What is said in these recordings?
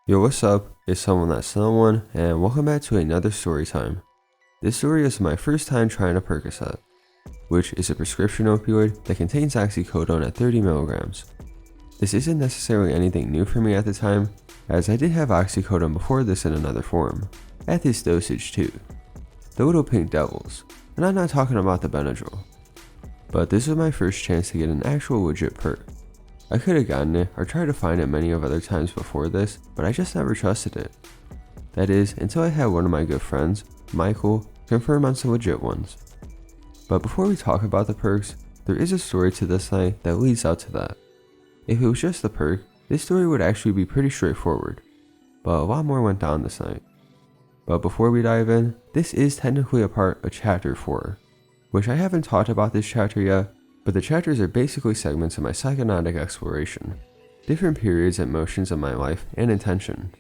Yo, what's up? It's someone that's someone, and welcome back to another story time. This story is my first time trying a Percocet, which is a prescription opioid that contains oxycodone at 30 milligrams. This isn't necessarily anything new for me at the time, as I did have oxycodone before this in another form, at this dosage too. The little pink devils, and I'm not talking about the Benadryl. But this was my first chance to get an actual legit perk. I could have gotten it or tried to find it many of other times before this, but I just never trusted it. That is, until I had one of my good friends, Michael, confirm on some legit ones. But before we talk about the perks, there is a story to this night that leads out to that. If it was just the perk, this story would actually be pretty straightforward, but a lot more went down this night. But before we dive in, this is technically a part of Chapter 4, which I haven't talked about this chapter yet, but the chapters are basically segments of my psychonautic exploration, different periods and motions of my life and intention.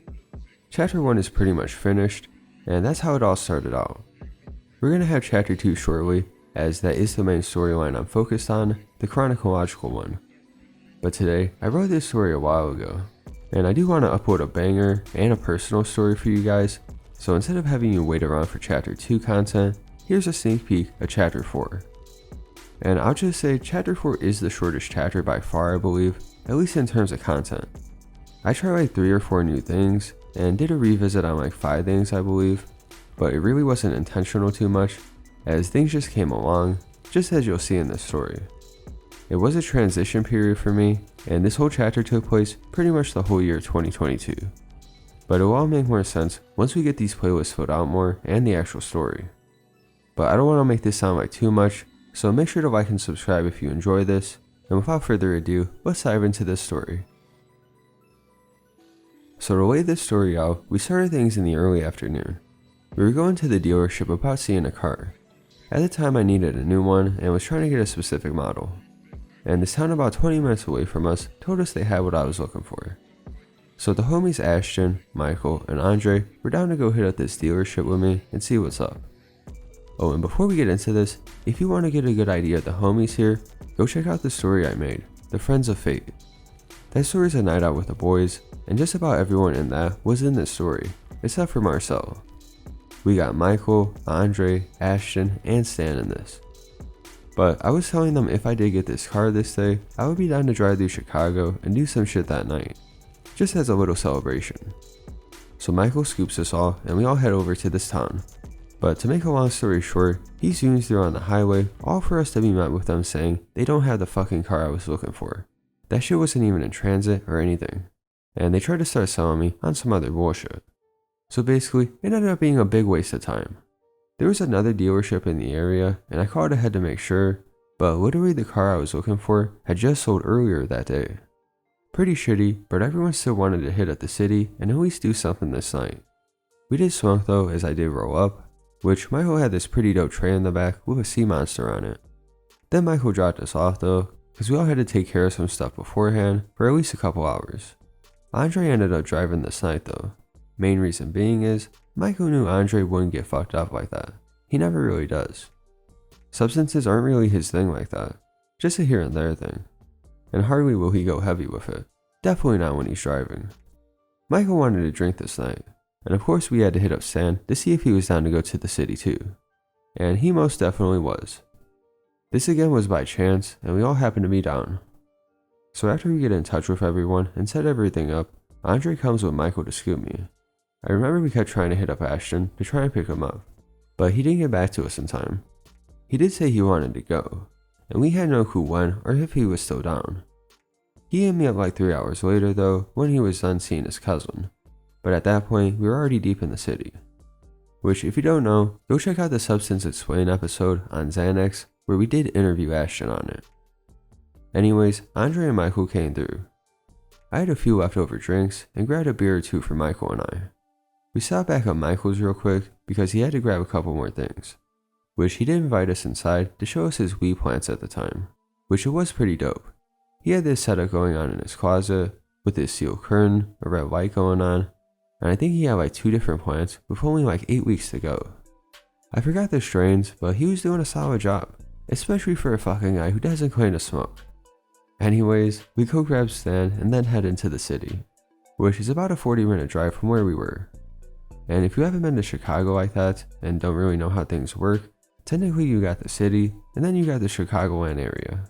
Chapter 1 is pretty much finished, and that's how it all started out. We're going to have Chapter 2 shortly, as that is the main storyline I'm focused on, the chronological one. But today, I wrote this story a while ago, and I do want to upload a banger and a personal story for you guys, so instead of having you wait around for Chapter 2 content, here's a sneak peek of Chapter 4. And I'll just say Chapter 4 is the shortest chapter by far, I believe, at least in terms of content. I tried like 3 or 4 new things, and did a revisit on like 5 things I believe, but it really wasn't intentional too much, as things just came along, just as you'll see in this story. It was a transition period for me, and this whole chapter took place pretty much the whole year 2022. But it will all make more sense once we get these playlists filled out more and the actual story. But I don't want to make this sound like too much, so make sure to like and subscribe if you enjoy this, and without further ado, let's dive into this story. So to lay this story out, we started things in the early afternoon. We were going to the dealership about seeing a car. At the time I needed a new one and was trying to get a specific model. And this town about 20 minutes away from us told us they had what I was looking for. So the homies Ashton, Michael, and Andre were down to go hit up this dealership with me and see what's up. Oh, and before we get into this, if you want to get a good idea of the homies here, go check out the story I made, The Friends of Fate. That story is a night out with the boys, and just about everyone in that was in this story, except for Marcel. We got Michael, Andre, Ashton, and Stan in this. But I was telling them if I did get this car this day, I would be down to drive through Chicago and do some shit that night, just as a little celebration. So Michael scoops us all, and we all head over to this town. But to make a long story short, he zooms through on the highway, all for us to be met with them saying they don't have the fucking car I was looking for. That shit wasn't even in transit or anything. And they tried to start selling me on some other bullshit. So basically, it ended up being a big waste of time. There was another dealership in the area, and I called ahead to make sure, but literally the car I was looking for had just sold earlier that day. Pretty shitty, but everyone still wanted to hit at the city and at least do something this night. We did smoke though, as I did roll up, which Michael had this pretty dope tray in the back with a sea monster on it. Then Michael dropped us off though, because we all had to take care of some stuff beforehand for at least a couple hours. Andre ended up driving this night though. Main reason being is, Michael knew Andre wouldn't get fucked up like that. He never really does. Substances aren't really his thing like that, just a here and there thing. And hardly will he go heavy with it, definitely not when he's driving. Michael wanted to drink this night. And of course we had to hit up Stan to see if he was down to go to the city too. And he most definitely was. This again was by chance, and we all happened to be down. So after we get in touch with everyone and set everything up, Andre comes with Michael to scoop me. I remember we kept trying to hit up Ashton to try and pick him up, but he didn't get back to us in time. He did say he wanted to go, and we had no clue when or if he was still down. He hit me up like 3 hours later though, when he was done seeing his cousin. But at that point, we were already deep in the city. Which, if you don't know, go check out the Substance Explained episode on Xanax, where we did interview Ashton on it. Anyways, Andre and Michael came through. I had a few leftover drinks, and grabbed a beer or two for Michael and I. We stopped back at Michael's real quick, because he had to grab a couple more things. Which he did invite us inside to show us his weed plants at the time. Which it was pretty dope. He had this setup going on in his closet, with his steel curtain, a red light going on, and I think he had like 2 different plants with only like 8 weeks to go. I forgot the strains, but he was doing a solid job, especially for a fucking guy who doesn't claim to smoke. Anyways, we go grab Stan and then head into the city. which is about a 40-minute drive from where we were. And if you haven't been to Chicago like that and don't really know how things work, technically you got the city and then you got the Chicagoland area,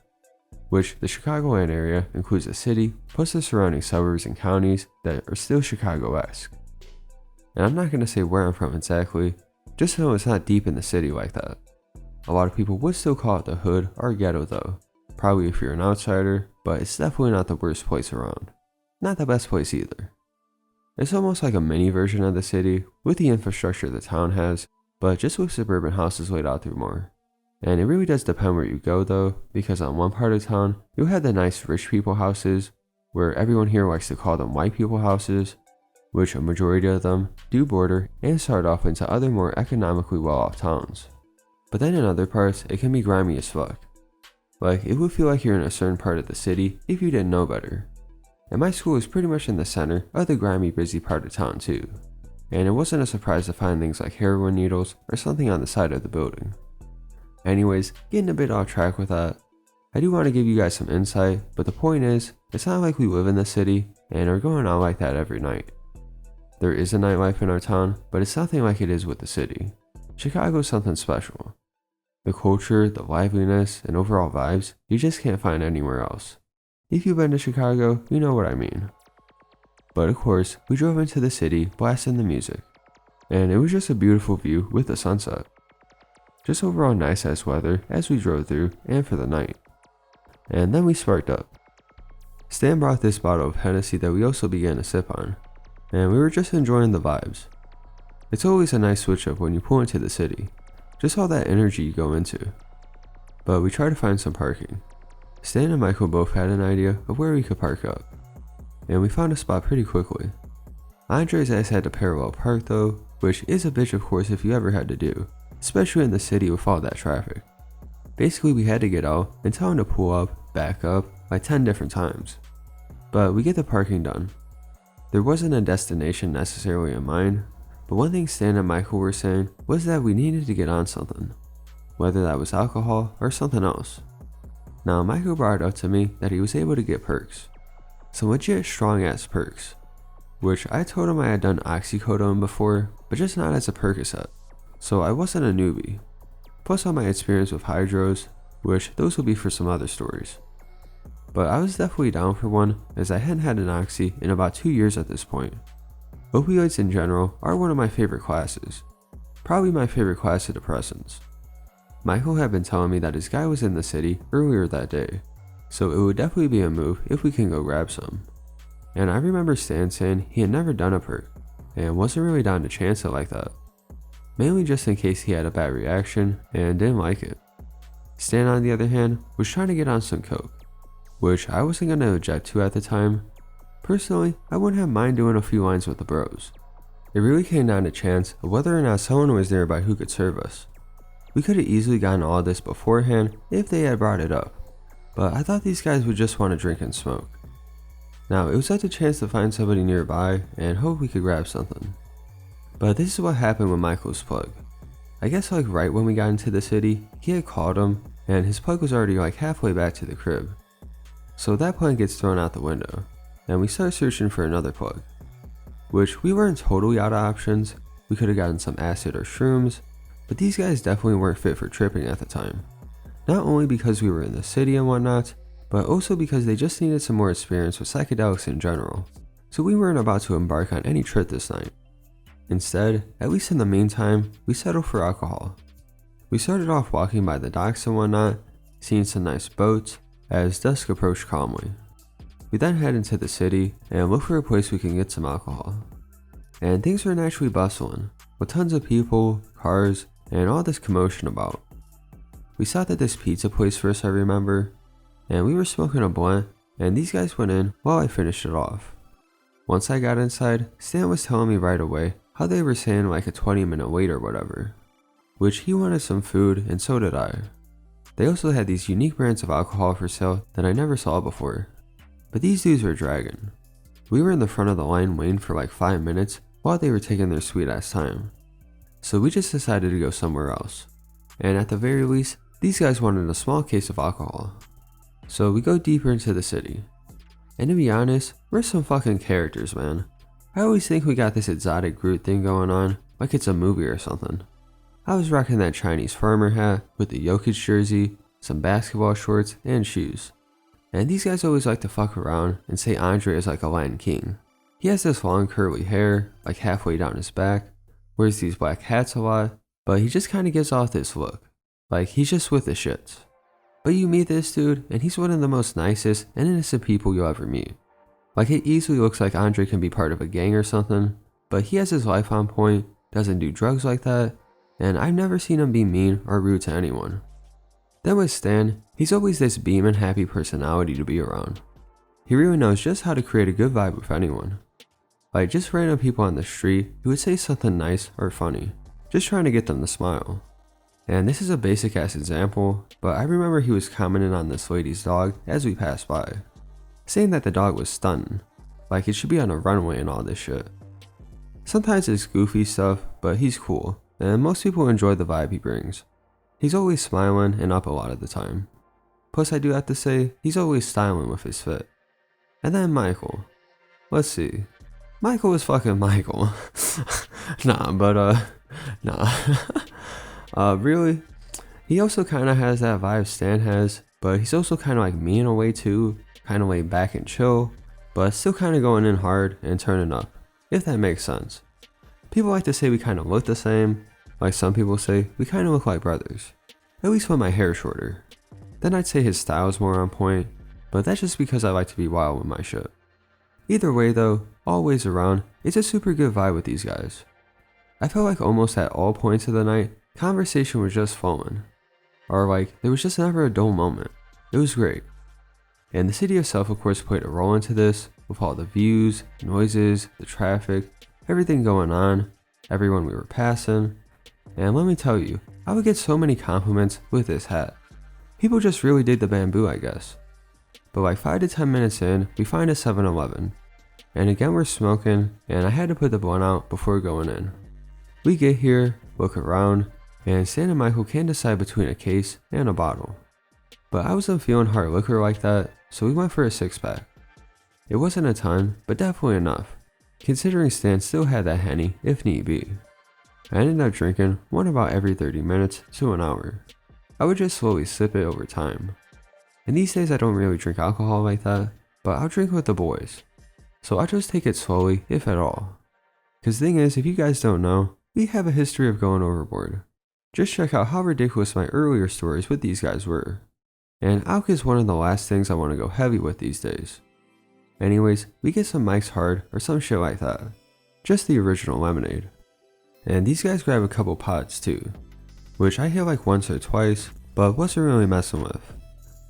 which the Chicagoland area includes the city plus the surrounding suburbs and counties that are still Chicago-esque. And I'm not going to say where I'm from exactly, just so it's not deep in the city like that. A lot of people would still call it the hood or ghetto though, probably if you're an outsider, but it's definitely not the worst place around. Not the best place either. It's almost like a mini version of the city with the infrastructure the town has, but just with suburban houses laid out through more. And it really does depend where you go though, because on one part of town, you'll have the nice rich people houses, where everyone here likes to call them white people houses, which a majority of them do border and start off into other more economically well-off towns. But then in other parts, it can be grimy as fuck. Like, it would feel like you're in a certain part of the city if you didn't know better. And my school is pretty much in the center of the grimy, busy part of town too. And it wasn't a surprise to find things like heroin needles or something on the side of the building. Anyways, getting a bit off track with that, I do want to give you guys some insight, but the point is, it's not like we live in the city and are going out like that every night. There is a nightlife in our town, but it's nothing like it is with the city. Chicago's something special. The culture, the liveliness, and overall vibes, you just can't find anywhere else. If you've been to Chicago, you know what I mean. But of course, we drove into the city blasting the music. And it was just a beautiful view with the sunset. Just overall nice ass weather as we drove through and for the night. And then we sparked up. Stan brought this bottle of Hennessy that we also began to sip on. And we were just enjoying the vibes. It's always a nice switch up when you pull into the city. Just all that energy you go into. But we tried to find some parking. Stan and Michael both had an idea of where we could park up, and we found a spot pretty quickly. Andre's ass had to parallel park though, which is a bitch of course if you ever had to do, especially in the city with all that traffic. Basically we had to get out and tell him to pull up, back up, like 10 different times. But we get the parking done. There wasn't a destination necessarily in mind, but one thing Stan and Michael were saying was that we needed to get on something, whether that was alcohol or something else. Now, Michael brought it up to me that he was able to get perks. Some legit strong ass perks. Which I told him I had done oxycodone before, but just not as a Percocet. So I wasn't a newbie. Plus all my experience with hydros, which those will be for some other stories. But I was definitely down for one, as I hadn't had an oxy in about 2 years at this point. Opioids in general are one of my favorite classes. Probably my favorite class of depressants. Michael had been telling me that his guy was in the city earlier that day, so it would definitely be a move if we can go grab some. And I remember Stan saying he had never done a perk, and wasn't really down to chance it like that. Mainly just in case he had a bad reaction and didn't like it. Stan on the other hand was trying to get on some coke, which I wasn't going to object to at the time. Personally, I wouldn't have mind doing a few lines with the bros. It really came down to chance of whether or not someone was nearby who could serve us. We could have easily gotten all of this beforehand if they had brought it up, but I thought these guys would just want to drink and smoke. Now, it was such a chance to find somebody nearby and hope we could grab something. But this is what happened with Michael's plug. I guess like right when we got into the city, he had called him and his plug was already like halfway back to the crib. So that plan gets thrown out the window, and we start searching for another plug. Which we weren't totally out of options. We could have gotten some acid or shrooms, but these guys definitely weren't fit for tripping at the time. Not only because we were in the city and whatnot, but also because they just needed some more experience with psychedelics in general. So we weren't about to embark on any trip this night. Instead, at least in the meantime, we settled for alcohol. We started off walking by the docks and whatnot, seeing some nice boats, as dusk approached calmly. We then head into the city and look for a place we can get some alcohol. And things were naturally bustling, with tons of people, cars, and all this commotion about. We stopped at this pizza place first, I remember, and we were smoking a blunt, and these guys went in while I finished it off. Once I got inside, Stan was telling me right away how they were saying like a 20-minute wait or whatever, which he wanted some food and so did I. They also had these unique brands of alcohol for sale that I never saw before, but these dudes were dragging. We were in the front of the line waiting for like 5 minutes while they were taking their sweet ass time. So we just decided to go somewhere else, and at the very least, these guys wanted a small case of alcohol. So we go deeper into the city. And to be honest, we're some fucking characters, man. I always think we got this exotic Groot thing going on, like it's a movie or something. I was rocking that Chinese farmer hat with the Jokic jersey, some basketball shorts, and shoes. And these guys always like to fuck around and say Andre is like a Latin king. He has this long curly hair, like halfway down his back, wears these black hats a lot, but he just kinda gives off this look, like he's just with the shits. But you meet this dude, and he's one of the most nicest and innocent people you'll ever meet. Like it easily looks like Andre can be part of a gang or something, but he has his life on point, doesn't do drugs like that, and I've never seen him be mean or rude to anyone. Then with Stan, he's always this beaming happy personality to be around. He really knows just how to create a good vibe with anyone. Like just random people on the street who would say something nice or funny, just trying to get them to smile. And this is a basic ass example, but I remember he was commenting on this lady's dog as we passed by, saying that the dog was stunning, like it should be on a runway and all this shit. Sometimes it's goofy stuff, but he's cool, and most people enjoy the vibe he brings. He's always smiling and up a lot of the time. Plus I do have to say, he's always styling with his fit. And then Michael. Let's see. Michael is fucking Michael. Nah. Really? He also kind of has that vibe Stan has, but he's also kind of like me in a way too, kind of laid back and chill, but still kind of going in hard and turning up, if that makes sense. People like to say we kind of look the same, like some people say we kind of look like brothers, at least when my hair is shorter. Then I'd say his style is more on point, but that's just because I like to be wild with my shit. Either way though, always around, it's a super good vibe with these guys. I felt like almost at all points of the night, conversation was just flowing. Or like, there was just never a dull moment. It was great. And the city itself of course played a role into this, with all the views, noises, the traffic, everything going on, everyone we were passing. And let me tell you, I would get so many compliments with this hat. People just really dig the bamboo, I guess. But like 5 to 10 minutes in, we find a 7-Eleven. And again we're smoking, and I had to put the blunt out before going in. We get here, look around, and Stan and Michael can't decide between a case and a bottle. But I wasn't feeling hard liquor like that, so we went for a 6-pack. It wasn't a ton, but definitely enough, considering Stan still had that Henny if need be. I ended up drinking one about every 30 minutes to an hour. I would just slowly sip it over time. And these days I don't really drink alcohol like that, but I'll drink with the boys. So I'll just take it slowly, if at all. Cause the thing is, if you guys don't know, we have a history of going overboard. Just check out how ridiculous my earlier stories with these guys were. And alk is one of the last things I want to go heavy with these days. Anyways, we get some Mike's Hard or some shit like that. Just the original lemonade. And these guys grab a couple pods too, which I hit like once or twice, but wasn't really messing with.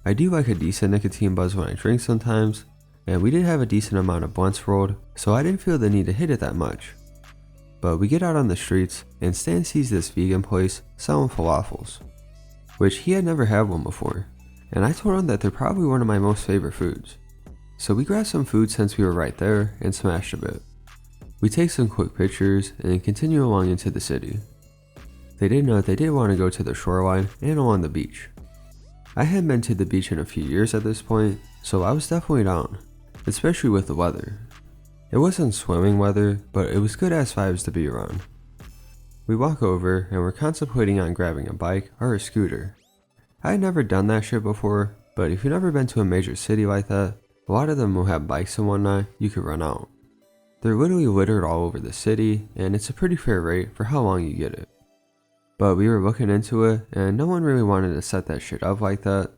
I do like a decent nicotine buzz when I drink sometimes, and we did have a decent amount of blunts rolled, so I didn't feel the need to hit it that much. But we get out on the streets, and Stan sees this vegan place selling falafels, which he had never had one before, and I told him that they're probably one of my most favorite foods. So we grabbed some food since we were right there and smashed a bit. We take some quick pictures and then continue along into the city. They did note they did want to go to the shoreline and along the beach. I hadn't been to the beach in a few years at this point, so I was definitely down, especially with the weather. It wasn't swimming weather, but it was good ass vibes to be around. We walk over and we're contemplating on grabbing a bike or a scooter. I had never done that shit before, but if you've never been to a major city like that, a lot of them will have bikes and whatnot you could rent out. They're literally littered all over the city, and it's a pretty fair rate for how long you get it. But we were looking into it, and no one really wanted to set that shit up like that.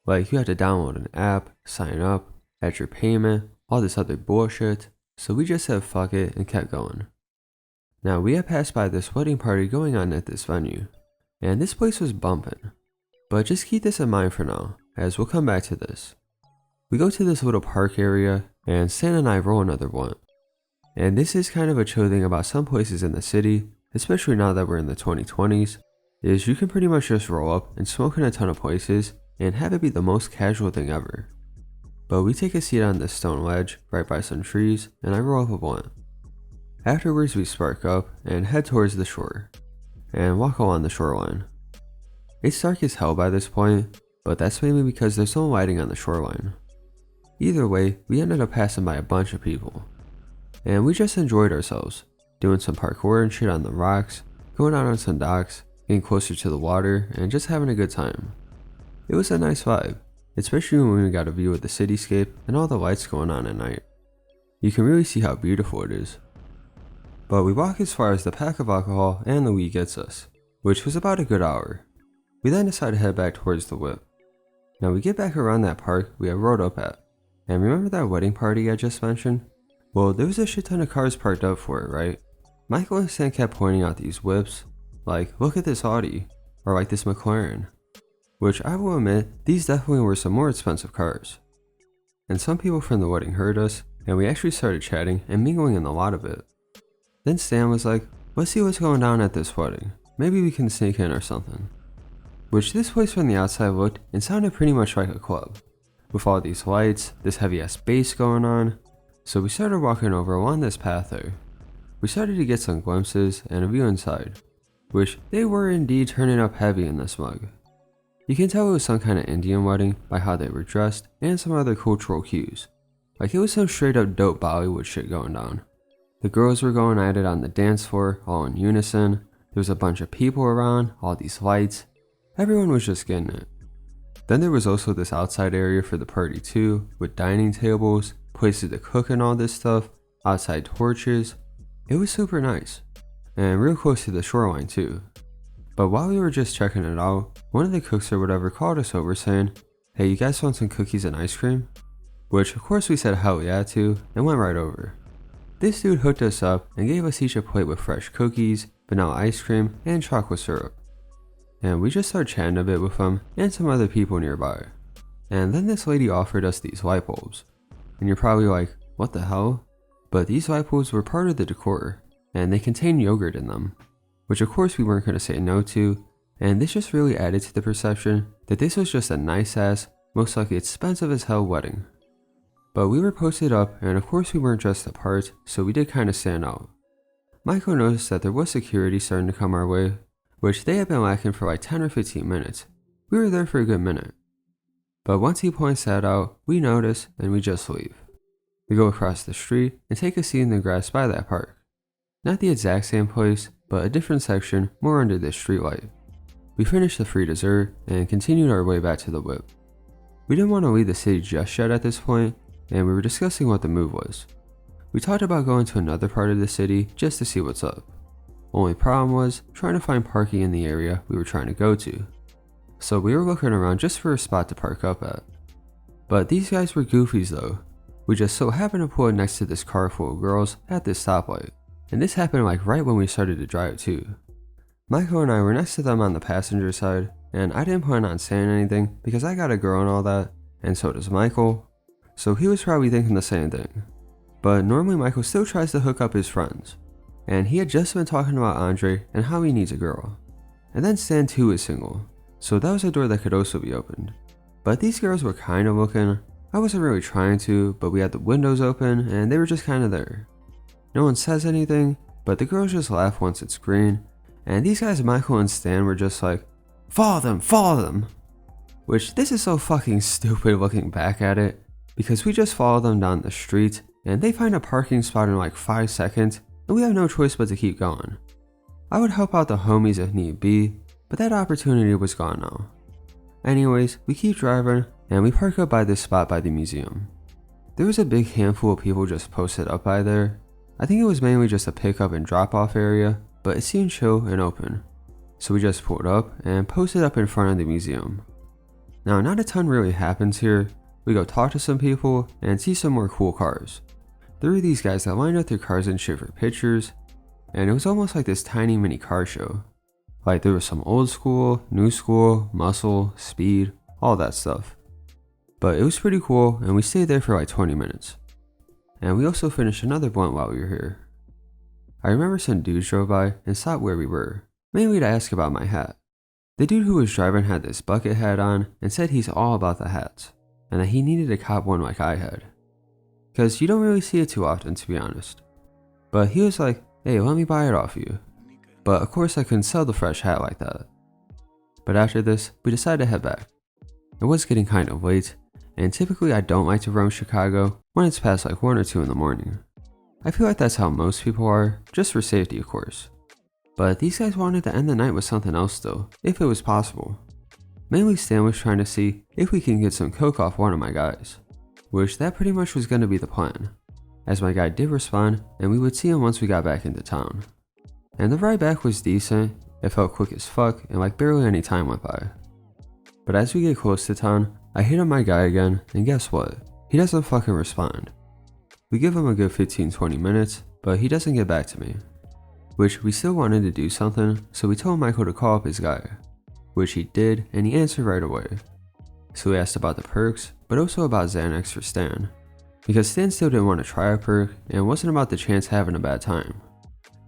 Like you had to download an app, sign up, add your payment, all this other bullshit, so we just said fuck it and kept going. Now we had passed by this wedding party going on at this venue, and this place was bumping. But just keep this in mind for now, as we'll come back to this. We go to this little park area, and Stan and I roll another blunt. And this is kind of a chill thing about some places in the city, especially now that we're in the 2020s, is you can pretty much just roll up and smoke in a ton of places and have it be the most casual thing ever. But we take a seat on this stone ledge right by some trees, and I roll up a blunt. Afterwards we spark up and head towards the shore, and walk along the shoreline. It's dark as hell by this point, but that's mainly because there's no lighting on the shoreline. Either way, we ended up passing by a bunch of people. And we just enjoyed ourselves, doing some parkour and shit on the rocks, going out on some docks, getting closer to the water, and just having a good time. It was a nice vibe, especially when we got a view of the cityscape and all the lights going on at night. You can really see how beautiful it is. But we walk as far as the pack of alcohol and the weed gets us, which was about a good hour. We then decide to head back towards the whip. Now we get back around that park we had rode up at, and remember that wedding party I just mentioned? Well, there was a shit ton of cars parked up for it, right? Michael and Sam kept pointing out these whips, like, look at this Audi, or like this McLaren. Which I will admit, these definitely were some more expensive cars. And some people from the wedding heard us, and we actually started chatting and mingling in a lot of it. Then Stan was like, let's see what's going on at this wedding. Maybe we can sneak in or something. Which this place from the outside looked and sounded pretty much like a club, with all these lights, this heavy ass bass going on. So we started walking over along this path there. We started to get some glimpses and a view inside, which they were indeed turning up heavy in this mug. You can tell it was some kind of Indian wedding by how they were dressed and some other cultural cues. Like it was some straight up dope Bollywood shit going down. The girls were going at it on the dance floor, all in unison. There was a bunch of people around, all these lights. Everyone was just getting it. Then there was also this outside area for the party too, with dining tables, places to cook and all this stuff, outside torches. It was super nice, and real close to the shoreline too. But while we were just checking it out, one of the cooks or whatever called us over saying, hey, you guys want some cookies and ice cream? Which of course we said hell yeah to, and went right over. This dude hooked us up and gave us each a plate with fresh cookies, vanilla ice cream, and chocolate syrup. And we just started chatting a bit with him and some other people nearby. And then this lady offered us these light bulbs. And you're probably like, what the hell? But these light bulbs were part of the decor, and they contained yogurt in them. Which of course we weren't going to say no to, and this just really added to the perception that this was just a nice ass, most likely expensive as hell wedding. But we were posted up, and of course we weren't dressed the part, so we did kind of stand out. Michael noticed that there was security starting to come our way, which they had been lacking for like 10 or 15 minutes. We were there for a good minute. But once he points that out, we notice and we just leave. We go across the street and take a seat in the grass by that park. Not the exact same place, but a different section more under this streetlight. We finished the free dessert and continued our way back to the whip. We didn't want to leave the city just yet at this point, and we were discussing what the move was. We talked about going to another part of the city just to see what's up. Only problem was trying to find parking in the area we were trying to go to. So we were looking around just for a spot to park up at. But these guys were goofies though. We just so happened to pull next to this car full of girls at this stoplight. And this happened like right when we started to drive too. Michael and I were next to them on the passenger side, and I didn't plan on saying anything because I got a girl and all that, and so does Michael. So he was probably thinking the same thing. But normally Michael still tries to hook up his friends. And he had just been talking about Andre and how he needs a girl. And then Stan too is single, so that was a door that could also be opened. But these girls were kind of looking. I wasn't really trying to, but we had the windows open and they were just kind of there. No one says anything, but the girls just laugh once it's green, and these guys Michael and Stan were just like, follow them! Which this is so fucking stupid looking back at it, because we just follow them down the street, and they find a parking spot in like 5 seconds, and we have no choice but to keep going. I would help out the homies if need be, but that opportunity was gone now. Anyways, we keep driving, and we park up by this spot by the museum. There was a big handful of people just posted up by there. I think it was mainly just a pickup and drop off area, but it seemed chill and open. So we just pulled up and posted up in front of the museum. Now not a ton really happens here. We go talk to some people and see some more cool cars. There were these guys that lined up their cars and shit for pictures, and it was almost like this tiny mini car show. Like there was some old school, new school, muscle, speed, all that stuff. But it was pretty cool, and we stayed there for like 20 minutes. And we also finished another blunt while we were here. I remember some dudes drove by and stopped where we were, mainly to ask about my hat. The dude who was driving had this bucket hat on and said he's all about the hats, and that he needed to cop one like I had. Cause you don't really see it too often, to be honest. But he was like, hey, let me buy it off you. But of course I couldn't sell the fresh hat like that. But after this, we decided to head back. It was getting kind of late, and typically I don't like to roam Chicago when it's past like 1 or 2 in the morning. I feel like that's how most people are, just for safety of course. But these guys wanted to end the night with something else though, if it was possible. Mainly Stan was trying to see if we can get some coke off one of my guys, which that pretty much was going to be the plan, as my guy did respond and we would see him once we got back into town. And the ride back was decent, it felt quick as fuck and like barely any time went by. But as we get close to town, I hit on my guy again and guess what? He doesn't fucking respond. We give him a good 15-20 minutes, but he doesn't get back to me. Which we still wanted to do something, so we told Michael to call up his guy. Which he did, and he answered right away. So we asked about the perks, but also about Xanax for Stan. Because Stan still didn't want to try a perk, and wasn't about the chance having a bad time.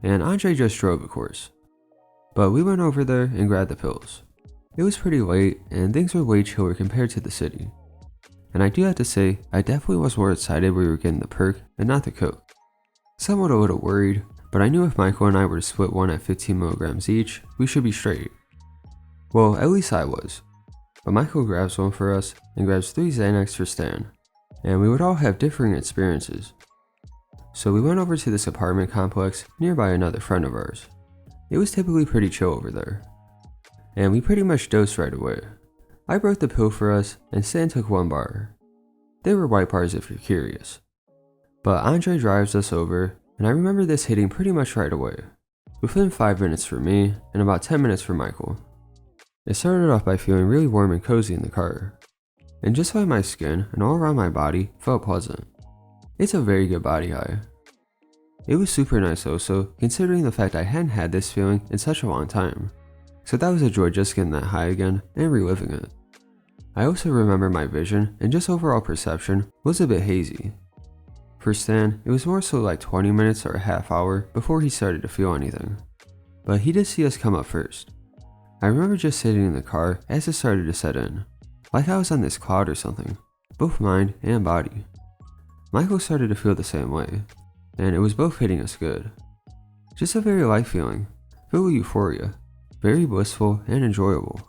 And Andre just drove of course. But we went over there and grabbed the pills. It was pretty late, and things were way chiller compared to the city. And I do have to say, I definitely was more excited we were getting the perk and not the coke. Somewhat a little worried, but I knew if Michael and I were to split one at 15 milligrams each, we should be straight. Well, at least I was. But Michael grabs one for us and grabs 3 Xanax for Stan, and we would all have differing experiences. So we went over to this apartment complex nearby another friend of ours. It was typically pretty chill over there. And we pretty much dosed right away. I broke the pill for us and Stan took 1 bar. They were white bars if you're curious. But Andre drives us over, and I remember this hitting pretty much right away. Within 5 minutes for me, and about 10 minutes for Michael. It started off by feeling really warm and cozy in the car. And just like my skin and all around my body felt pleasant. It's a very good body high. It was super nice also, considering the fact I hadn't had this feeling in such a long time. So that was a joy just getting that high again and reliving it. I also remember my vision and just overall perception was a bit hazy. For Stan, it was more so like 20 minutes or a half hour before he started to feel anything. But he did see us come up first. I remember just sitting in the car as it started to set in, like I was on this cloud or something, both mind and body. Michael started to feel the same way, and it was both hitting us good. Just a very light feeling, filled with euphoria, very blissful and enjoyable.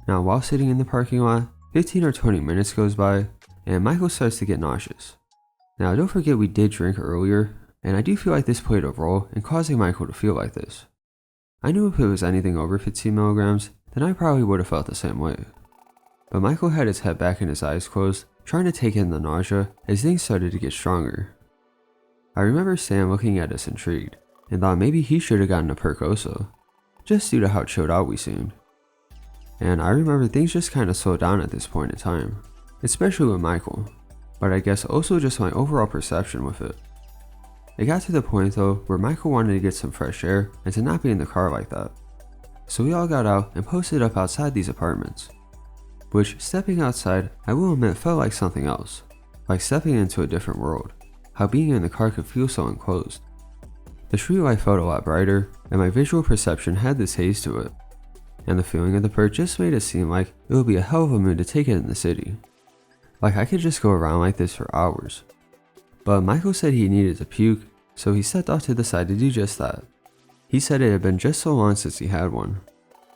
Now while sitting in the parking lot, 15 or 20 minutes goes by, and Michael starts to get nauseous. Now don't forget we did drink earlier, and I do feel like this played a role in causing Michael to feel like this. I knew if it was anything over 15 milligrams, then I probably would have felt the same way. But Michael had his head back and his eyes closed, trying to take in the nausea as things started to get stronger. I remember Sam looking at us intrigued, and thought maybe he should have gotten a perk also, just due to how chilled out we seemed. And I remember things just kinda slowed down at this point in time, especially with Michael, but I guess also just my overall perception with it. It got to the point though where Michael wanted to get some fresh air and to not be in the car like that. So we all got out and posted up outside these apartments. Which, stepping outside, I will admit felt like something else. Like stepping into a different world. How being in the car could feel so enclosed. The street light felt a lot brighter, and my visual perception had this haze to it. And the feeling of the perk just made it seem like it would be a hell of a mood to take it in the city. Like I could just go around like this for hours. But Michael said he needed to puke, so he stepped off to the side to do just that. He said it had been just so long since he had one.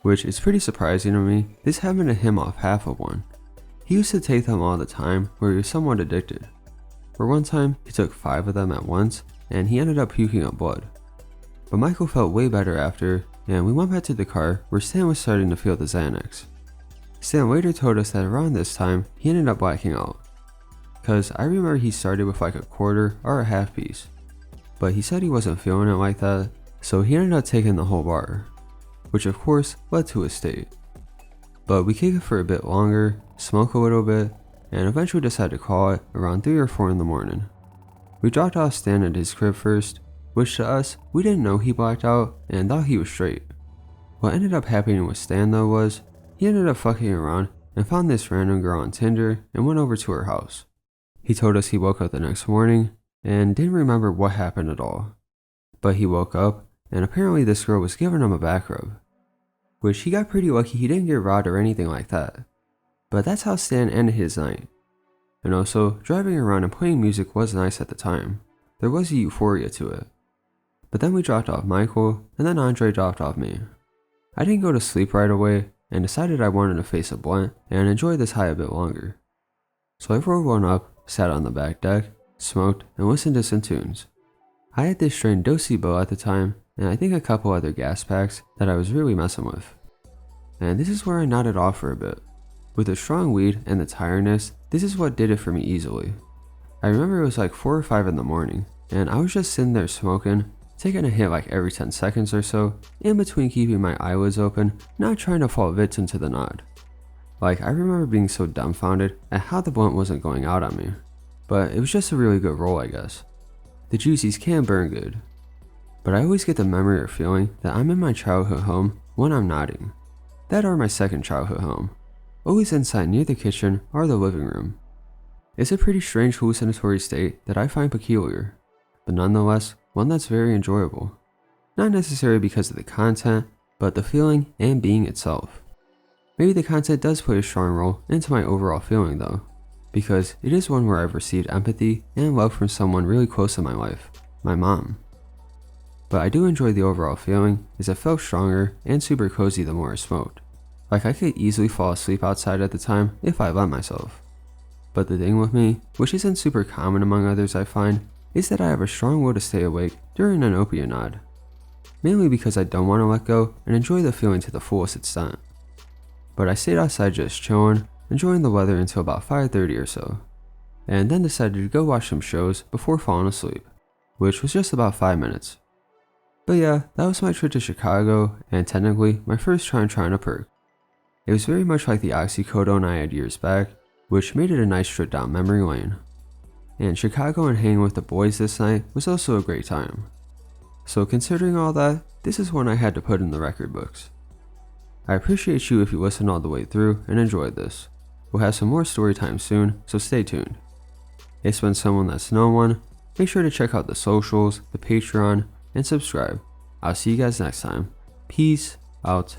Which is pretty surprising to me, this happened to him off half of one. He used to take them all the time where he was somewhat addicted. For one time, he took 5 of them at once, and he ended up puking up blood. But Michael felt way better after, and we went back to the car where Stan was starting to feel the Xanax. Stan later told us that around this time, he ended up blacking out. Cause I remember he started with like a quarter or a half piece. But he said he wasn't feeling it like that, so he ended up taking the whole bar. Which of course led to a state. But we kicked it for a bit longer, smoked a little bit, and eventually decided to call it around 3 or 4 in the morning. We dropped off Stan at his crib first, which to us, we didn't know he blacked out and thought he was straight. What ended up happening with Stan though was, he ended up fucking around and found this random girl on Tinder and went over to her house. He told us he woke up the next morning and didn't remember what happened at all. But he woke up and apparently this girl was giving him a back rub. Which he got pretty lucky he didn't get robbed or anything like that. But that's how Stan ended his night. And also, driving around and playing music was nice at the time. There was a euphoria to it. But then we dropped off Michael, and then Andre dropped off me. I didn't go to sleep right away, and decided I wanted to face a blunt and enjoy this high a bit longer. So I rolled one up, sat on the back deck, smoked, and listened to some tunes. I had this strain Dosebo at the time, and I think a couple other gas packs that I was really messing with. And this is where I nodded off for a bit. With the strong weed and the tiredness, this is what did it for me easily. I remember it was like 4 or 5 in the morning, and I was just sitting there smoking, taking a hit like every 10 seconds or so, in between keeping my eyelids open, not trying to fall victim to the nod. Like, I remember being so dumbfounded at how the blunt wasn't going out on me. But it was just a really good roll, I guess. The juicies can burn good. But I always get the memory or feeling that I'm in my childhood home when I'm nodding. That or my second childhood home. Always inside near the kitchen or the living room. It's a pretty strange hallucinatory state that I find peculiar, but nonetheless one that's very enjoyable. Not necessarily because of the content, but the feeling and being itself. Maybe the content does play a strong role into my overall feeling though, because it is one where I've received empathy and love from someone really close in my life, my mom. But I do enjoy the overall feeling as it felt stronger and super cozy the more I smoked. Like I could easily fall asleep outside at the time if I let myself. But the thing with me, which isn't super common among others I find, is that I have a strong will to stay awake during an opiate nod. Mainly because I don't want to let go and enjoy the feeling to the fullest extent. But I stayed outside just chilling, enjoying the weather until about 5:30 or so, and then decided to go watch some shows before falling asleep, which was just about 5 minutes. But yeah, that was my trip to Chicago, and technically my first time trying a perk. It was very much like the oxycodone I had years back, which made it a nice trip down memory lane. And Chicago and hanging with the boys this night was also a great time. So considering all that, this is one I had to put in the record books. I appreciate you if you listened all the way through and enjoyed this. We'll have some more story time soon, so stay tuned. It's been someone that's no one. Make sure to check out the socials, the Patreon, and subscribe. I'll see you guys next time. Peace out.